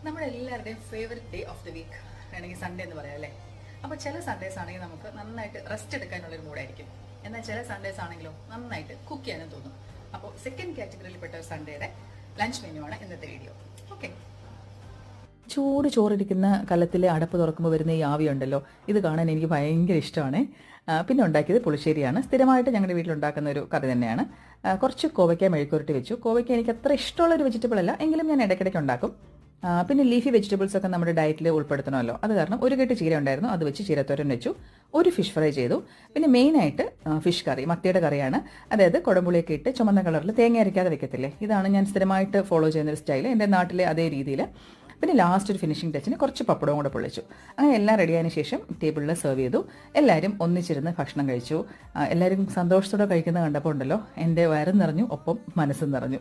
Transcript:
നമ്മുടെ എല്ലാവരുടെയും favourite day of the week വേണമെങ്കിൽ സൺഡേ എന്ന് പറയാം അല്ലേ. അപ്പോൾ ചില സൺഡേസ് ആണെങ്കിൽ നമുക്ക് നന്നായിട്ട് റെസ്റ്റ് എടുക്കാനുള്ളൊരു മൂഡായിരിക്കും. എന്നാൽ ചില സൺഡേസ് ആണെങ്കിലോ നന്നായിട്ട് കുക്ക് ചെയ്യാനും തോന്നും. അപ്പോൾ സെക്കൻഡ് കാറ്റഗറിയിൽപ്പെട്ട ഒരു സൺഡേയുടെ ലഞ്ച് മെനു ആണ് ഇന്നത്തെ വീഡിയോ. ഓക്കെ, ചൂട് ചോറിരിക്കുന്ന കലത്തിലെ അടപ്പ് തുറക്കുമ്പോൾ വരുന്ന ഈ ആവി ഉണ്ടല്ലോ, ഇത് കാണാൻ എനിക്ക് ഭയങ്കര ഇഷ്ടമാണ്. പിന്നെ ഉണ്ടാക്കിയത് പുളിശ്ശേരിയാണ്. സ്ഥിരമായിട്ട് ഞങ്ങളുടെ വീട്ടിലുണ്ടാക്കുന്ന ഒരു കറി തന്നെയാണ്. കുറച്ച് കോവയ്ക്ക മെഴുക്കുരുട്ടി വെച്ചു. കോവയ്ക്ക എനിക്ക് അത്ര ഇഷ്ടമുള്ളൊരു വെജിറ്റബിൾ അല്ല, എങ്കിലും ഞാൻ ഇടയ്ക്കിടയ്ക്ക് ഉണ്ടാക്കും. പിന്നെ ലീഫി വെജിറ്റബിൾസ് ഒക്കെ നമ്മുടെ ഡയറ്റിൽ ഉൾപ്പെടുത്തണമല്ലോ, അത് കാരണം ഒരു കെട്ട് ചീര ഉണ്ടായിരുന്നു, അത് വെച്ച് ചീരത്തോരൻ വെച്ചു. ഒരു ഫിഷ് ഫ്രൈ ചെയ്തു. പിന്നെ മെയിനായിട്ട് ഫിഷ് കറി, മത്തിയുടെ കറിയാണ്. അതായത് കുടംപുളിയൊക്കെ ഇട്ട് ചുമന്ന കളറിൽ തേങ്ങ അരയ്ക്കാതെ വെക്കത്തില്ലേ, ഇതാണ് ഞാൻ സ്ഥിരമായിട്ട് ഫോളോ ചെയ്യുന്നൊരു സ്റ്റൈൽ, എൻ്റെ നാട്ടിലെ അതേ രീതിയിൽ. പിന്നെ ലാസ്റ്റ് ഒരു ഫിനിഷിംഗ് ടച്ചിന് കുറച്ച് പപ്പടവും കൂടെ പൊള്ളിച്ചു. അങ്ങനെ എല്ലാം റെഡിയായതിനു ശേഷം ടേബിളിൽ സെർവ് ചെയ്തു. എല്ലാവരും ഒന്നിച്ചിരുന്ന് ഭക്ഷണം കഴിച്ചു. എല്ലാവരും സന്തോഷത്തോടെ കഴിക്കുന്നത് കണ്ടപ്പോൾ ഉണ്ടല്ലോ, എൻ്റെ വയറും നിറഞ്ഞു, ഒപ്പം മനസ്സും നിറഞ്ഞു.